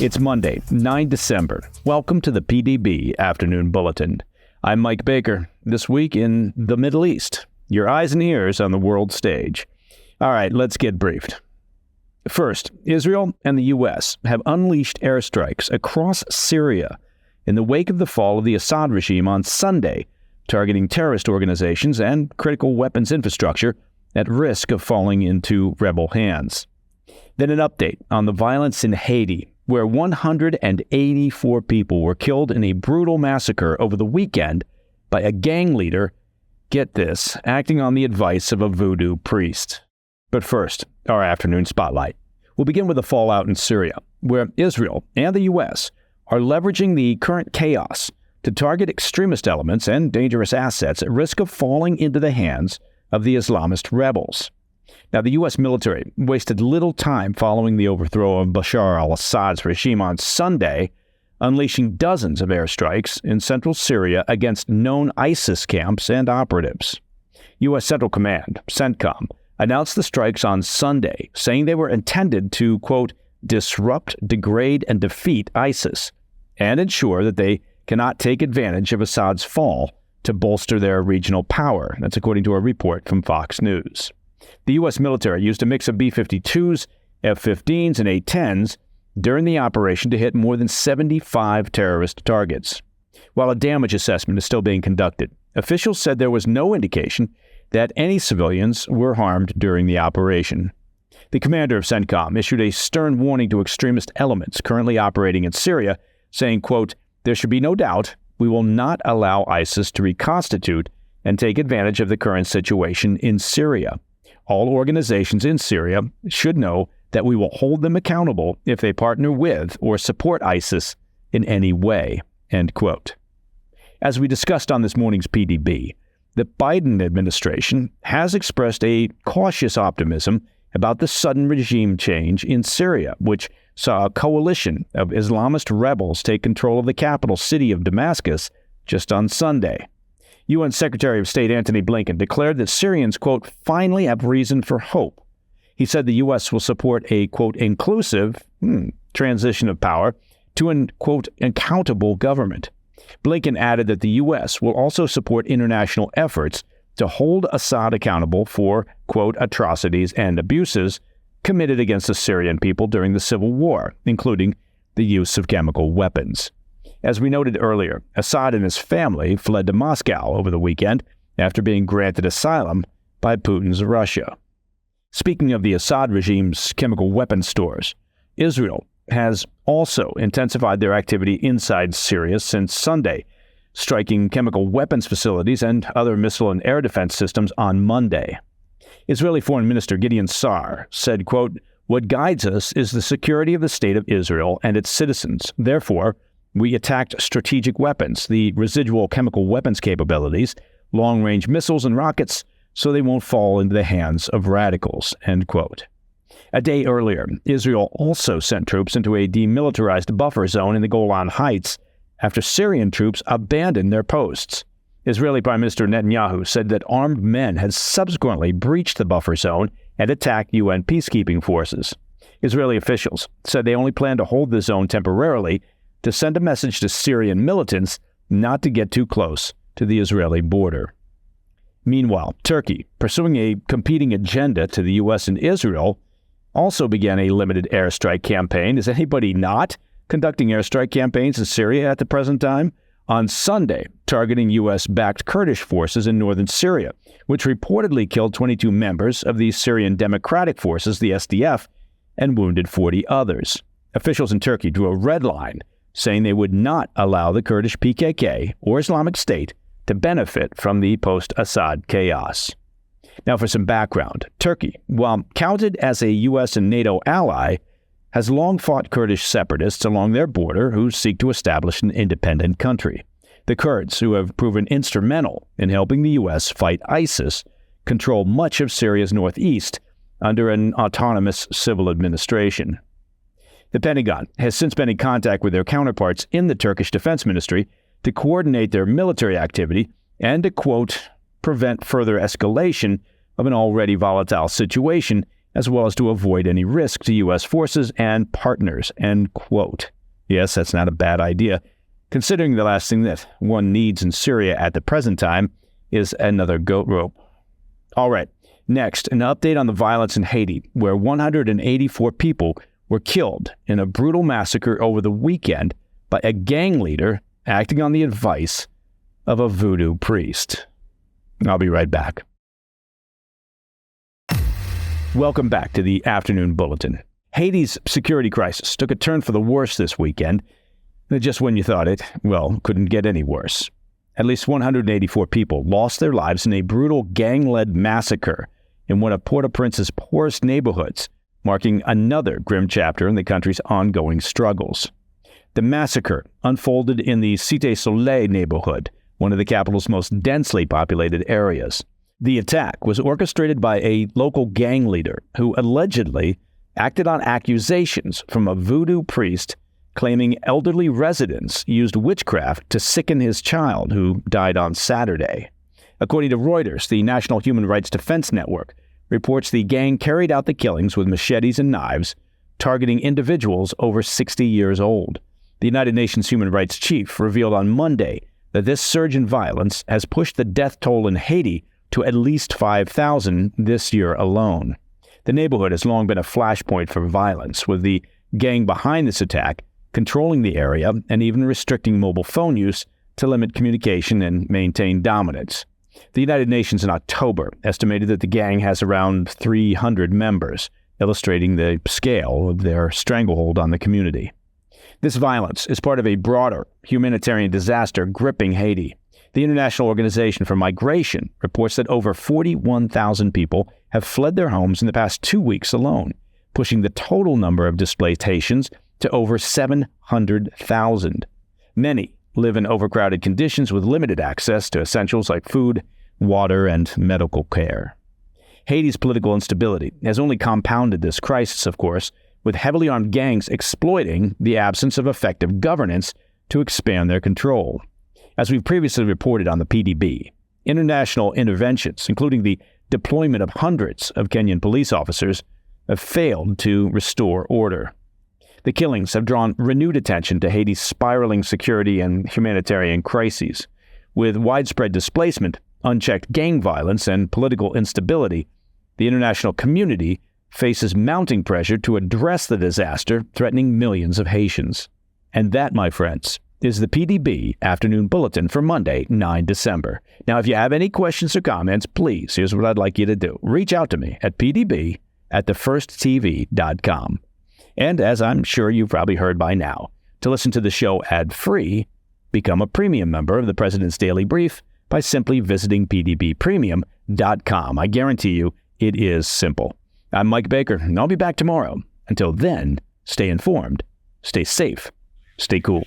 It's Monday, 9 December. Welcome to the PDB Afternoon Bulletin. I'm Mike Baker. This week in the Middle East, your eyes and ears on the world stage. All right, let's get briefed. First, Israel and the U.S. have unleashed airstrikes across Syria in the wake of the fall of the Assad regime on Sunday, targeting terrorist organizations and critical weapons infrastructure at risk of falling into rebel hands. Then an update on the violence in Haiti, where 184 people were killed in a brutal massacre over the weekend by a gang leader, get this, acting on the advice of a voodoo priest. But first, our afternoon spotlight. We'll begin with the fallout in Syria, where Israel and the U.S. are leveraging the current chaos to target extremist elements and dangerous assets at risk of falling into the hands of the Islamist rebels. Now, the U.S. military wasted little time following the overthrow of Bashar al-Assad's regime on Sunday, unleashing dozens of airstrikes in central Syria against known ISIS camps and operatives. U.S. Central Command, CENTCOM, announced the strikes on Sunday, saying they were intended to, quote, disrupt, degrade, and defeat ISIS, and ensure that they cannot take advantage of Assad's fall to bolster their regional power. That's according to a report from Fox News. The U.S. military used a mix of B-52s, F-15s, and A-10s during the operation to hit more than 75 terrorist targets. While a damage assessment is still being conducted, officials said there was no indication that any civilians were harmed during the operation. The commander of CENTCOM issued a stern warning to extremist elements currently operating in Syria, saying, quote, "There should be no doubt we will not allow ISIS to reconstitute and take advantage of the current situation in Syria. All organizations in Syria should know that we will hold them accountable if they partner with or support ISIS in any way," end quote. As we discussed on this morning's PDB, the Biden administration has expressed a cautious optimism about the sudden regime change in Syria, which saw a coalition of Islamist rebels take control of the capital city of Damascus just on Sunday. UN Secretary of State Antony Blinken declared that Syrians, quote, finally have reason for hope. He said the U.S. will support a, quote, inclusive transition of power to an, quote, accountable government. Blinken added that the U.S. will also support international efforts to hold Assad accountable for, quote, atrocities and abuses committed against the Syrian people during the civil war, including the use of chemical weapons. As we noted earlier, Assad and his family fled to Moscow over the weekend after being granted asylum by Putin's Russia. Speaking of the Assad regime's chemical weapons stores, Israel has also intensified their activity inside Syria since Sunday, striking chemical weapons facilities and other missile and air defense systems on Monday. Israeli Foreign Minister Gideon Sa'ar said, quote, "What guides us is the security of the state of Israel and its citizens. Therefore, we attacked strategic weapons, the residual chemical weapons capabilities, long-range missiles and rockets, so they won't fall into the hands of radicals," end quote. A day earlier, Israel also sent troops into a demilitarized buffer zone in the Golan Heights after Syrian troops abandoned their posts. Israeli Prime Minister Netanyahu said that armed men had subsequently breached the buffer zone and attacked UN peacekeeping forces. Israeli officials said they only plan to hold the zone temporarily to send a message to Syrian militants not to get too close to the Israeli border. Meanwhile, Turkey, pursuing a competing agenda to the U.S. and Israel, also began a limited airstrike campaign. Is anybody not conducting airstrike campaigns in Syria at the present time? On Sunday, targeting U.S.-backed Kurdish forces in northern Syria, which reportedly killed 22 members of the Syrian Democratic Forces, the SDF, and wounded 40 others. Officials in Turkey drew a red line, saying they would not allow the Kurdish PKK or Islamic State to benefit from the post-Assad chaos. Now for some background, Turkey, while counted as a U.S. and NATO ally, has long fought Kurdish separatists along their border who seek to establish an independent country. The Kurds, who have proven instrumental in helping the U.S. fight ISIS, control much of Syria's northeast under an autonomous civil administration. The Pentagon has since been in contact with their counterparts in the Turkish Defense Ministry to coordinate their military activity and to, quote, prevent further escalation of an already volatile situation as well as to avoid any risk to U.S. forces and partners, end quote. Yes, that's not a bad idea, considering the last thing that one needs in Syria at the present time is another goat rope. All right, next, an update on the violence in Haiti, where 184 people were killed in a brutal massacre over the weekend by a gang leader acting on the advice of a voodoo priest. I'll be right back. Welcome back to the Afternoon Bulletin. Haiti's security crisis took a turn for the worse this weekend. Just when you thought it, well, couldn't get any worse. At least 184 people lost their lives in a brutal gang-led massacre in one of Port-au-Prince's poorest neighborhoods, marking another grim chapter in the country's ongoing struggles. The massacre unfolded in the Cité Soleil neighborhood, one of the capital's most densely populated areas. The attack was orchestrated by a local gang leader who allegedly acted on accusations from a voodoo priest claiming elderly residents used witchcraft to sicken his child, who died on Saturday. According to Reuters, the National Human Rights Defense Network reports the gang carried out the killings with machetes and knives, targeting individuals over 60 years old. The United Nations Human Rights Chief revealed on Monday that this surge in violence has pushed the death toll in Haiti to at least 5,000 this year alone. The neighborhood has long been a flashpoint for violence, with the gang behind this attack controlling the area and even restricting mobile phone use to limit communication and maintain dominance. The United Nations in October estimated that the gang has around 300 members, illustrating the scale of their stranglehold on the community. This violence is part of a broader humanitarian disaster gripping Haiti. The International Organization for Migration reports that over 41,000 people have fled their homes in the past 2 weeks alone, pushing the total number of displaced Haitians to over 700,000. Many live in overcrowded conditions with limited access to essentials like food, water, and medical care. Haiti's political instability has only compounded this crisis, of course, with heavily armed gangs exploiting the absence of effective governance to expand their control. As we've previously reported on the PDB, international interventions, including the deployment of hundreds of Kenyan police officers, have failed to restore order. The killings have drawn renewed attention to Haiti's spiraling security and humanitarian crises. With widespread displacement, unchecked gang violence, and political instability, the international community faces mounting pressure to address the disaster threatening millions of Haitians. And that, my friends, is the PDB Afternoon Bulletin for Monday, 9 December. Now, if you have any questions or comments, please, here's what I'd like you to do. Reach out to me at pdb@thefirsttv.com. And as I'm sure you've probably heard by now, to listen to the show ad-free, become a premium member of the President's Daily Brief by simply visiting pdbpremium.com. I guarantee you it is simple. I'm Mike Baker, and I'll be back tomorrow. Until then, stay informed, stay safe, stay cool.